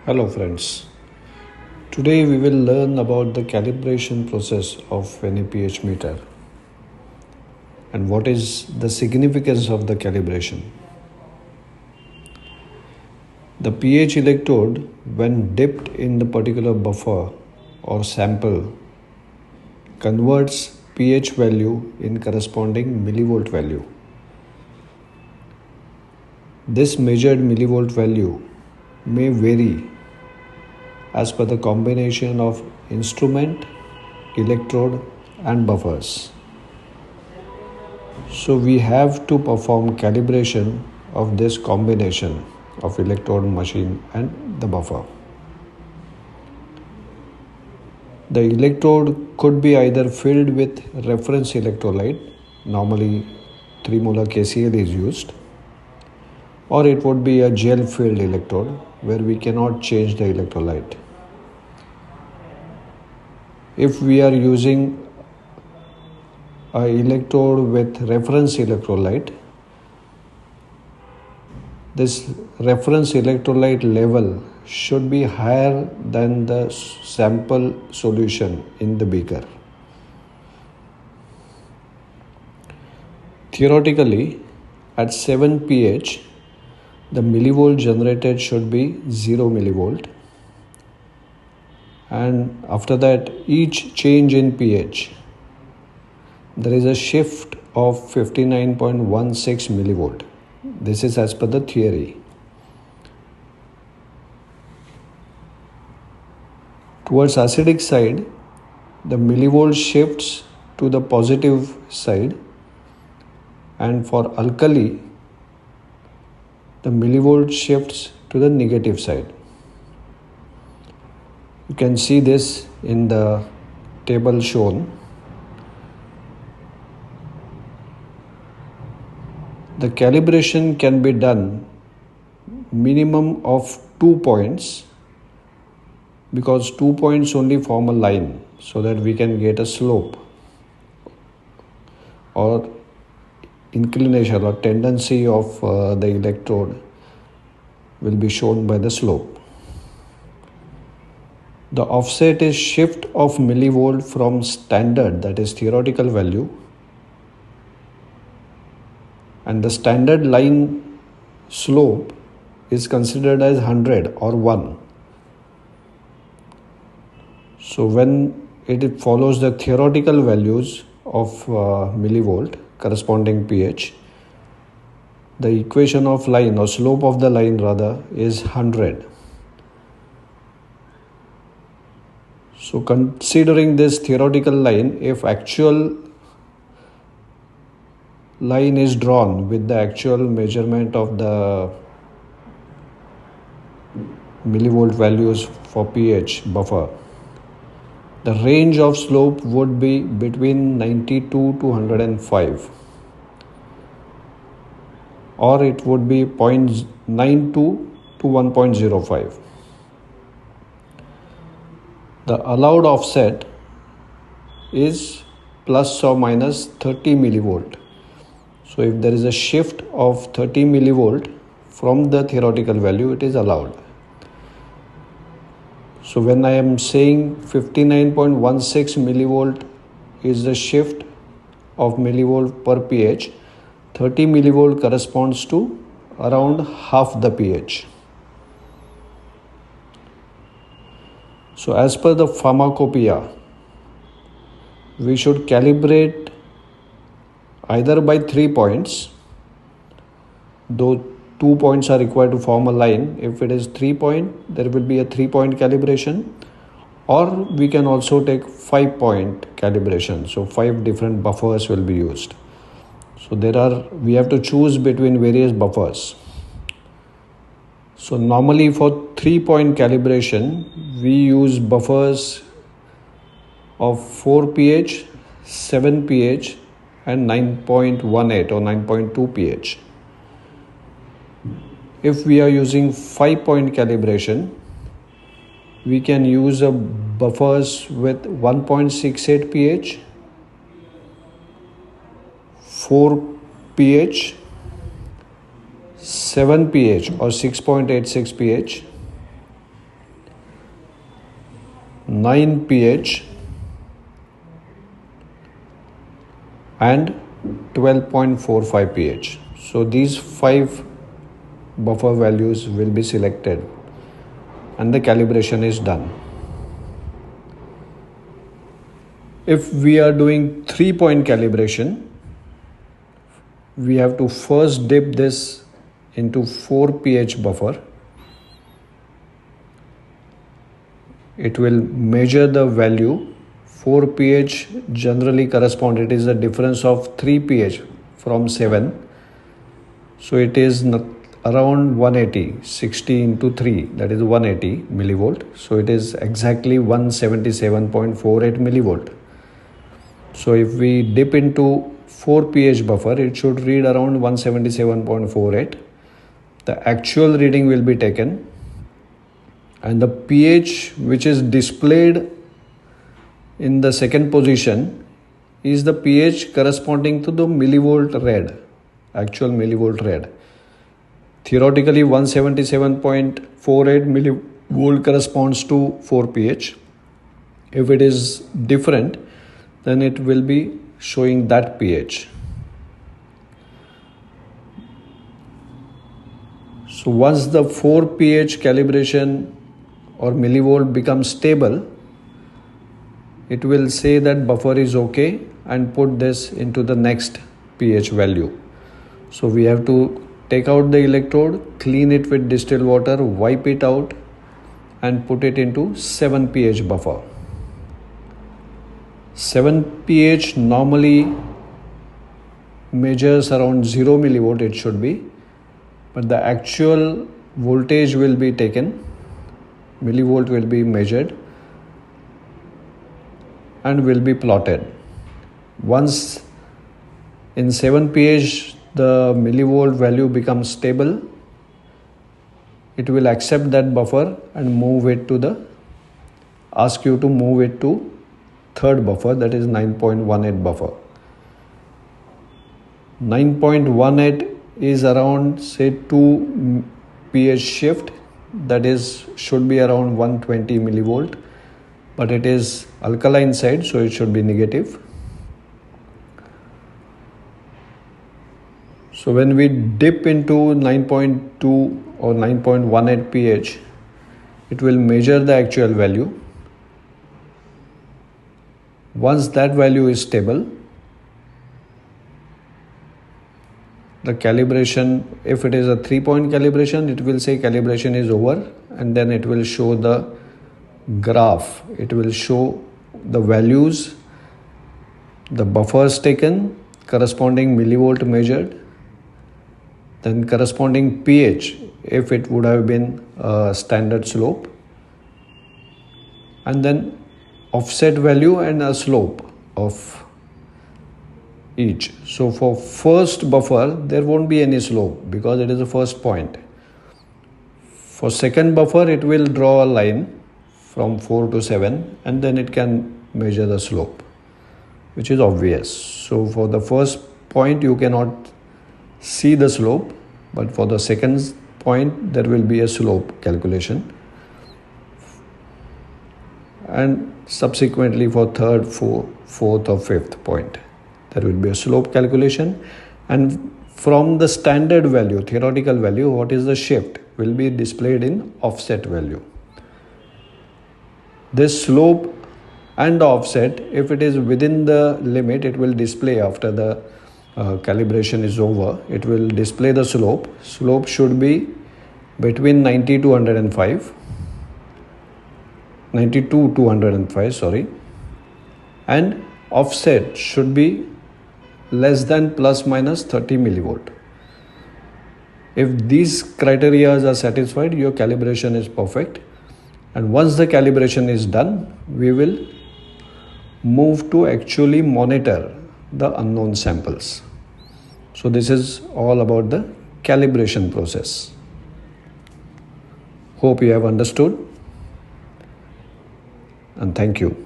Hello friends, today we will learn about the calibration process of an pH meter and what is the significance of the calibration. The pH electrode, when dipped in the particular buffer or sample, converts pH value in corresponding millivolt value. This measured millivolt value may vary as per the combination of instrument, electrode and buffers. So we have to perform calibration of this combination of electrode, machine and the buffer. The electrode could be either filled with reference electrolyte, normally 3 molar KCl is used, or it would be a gel filled electrode where we cannot change the electrolyte. If we are using an electrode with reference electrolyte, this reference electrolyte level should be higher than the sample solution in the beaker. Theoretically, at 7 pH, the millivolt generated should be 0 millivolt, and after that each change in pH there is a shift of 59.16 millivolt. This is as per the theory. Towards acidic side, the millivolt shifts to the positive side, and for alkali the millivolt shifts to the negative side. You can see this in the table shown. The calibration can be done minimum of 2 points, because 2 points only form a line so that we can get a slope or inclination or tendency of the electrode will be shown by the slope. The offset is shift of millivolt from standard, that is theoretical value, and the standard line slope is considered as 100 or 1. So when it follows the theoretical values of millivolt corresponding pH, the equation of line or slope of the line rather is 100. So considering this theoretical line, if actual line is drawn with the actual measurement of the millivolt values for pH buffer, the range of slope would be between 92 to 105, or it would be 0.92 to 1.05. The allowed offset is plus or minus 30 millivolt. So if there is a shift of 30 millivolt from the theoretical value, it is allowed. So when I am saying 59.16 millivolt is the shift of millivolt per pH, 30 millivolt corresponds to around half the pH. So as per the pharmacopoeia, we should calibrate either by 3 points, though 2 points are required to form a line. If it is 3 point, there will be a 3-point calibration, or we can also take 5-point calibration. So 5 different buffers will be used. So we have to choose between various buffers. So normally for 3-point calibration, we use buffers of 4 pH, 7 pH and 9.18 or 9.2 pH. If we are using 5-point calibration, we can use buffers with 1.68 pH, 4 pH, 7 pH or 6.86 pH 9 pH and 12.45 pH. So these 5 buffer values will be selected and the calibration is done. If we are doing 3-point calibration, we have to first dip this into 4 pH buffer. It will measure the value. 4 pH generally correspond, it is the difference of 3 pH from 7. So it is around 180, 60 into 3, that is 180 millivolt. So it is exactly 177.48 millivolt. So if we dip into 4 pH buffer, it should read around 177.48. The actual reading will be taken, and the pH which is displayed in the second position is the pH corresponding to the millivolt read, actual millivolt read. Theoretically 177.48 millivolt corresponds to 4 pH. If it is different, then it will be showing that pH. So once the 4 pH calibration or millivolt becomes stable, it will say that buffer is okay and put this into the next pH value. So we have to take out the electrode, clean it with distilled water, wipe it out and put it into 7 pH buffer. 7 pH normally measures around 0 millivolt, it should be, but the actual voltage will be taken, millivolt will be measured and will be plotted. Once in 7 pH the millivolt value becomes stable, it will accept that buffer and ask you to move it to third buffer, that is 9.18 buffer. 9.18 is around say 2 pH shift, that is should be around 120 millivolt, but it is alkaline side, so it should be negative. So when we dip into 9.2 or 9.18 pH, it will measure the actual value. Once that value is stable, the calibration, if it is a 3-point calibration, it will say calibration is over, and then it will show the graph. It will show the values, the buffers taken, corresponding millivolt measured, then corresponding pH if it would have been a standard slope, and then offset value and a slope of each. So for first buffer there won't be any slope because it is the first point. For second buffer it will draw a line from 4 to 7 and then it can measure the slope, which is obvious. So for the first point you cannot see the slope, but for the second point there will be a slope calculation, and subsequently for third, fourth or fifth point there will be a slope calculation, and from the standard value, theoretical value, what is the shift will be displayed in offset value. This slope and offset, if it is within the limit, it will display after the calibration is over. It will display the slope. Slope should be between 90 to 105, 92 to 105, sorry, and offset should be less than plus minus 30 millivolt. If these criteria are satisfied, your calibration is perfect. And once the calibration is done, we will move to actually monitor the unknown samples. So this is all about the calibration process. Hope you have understood, and thank you.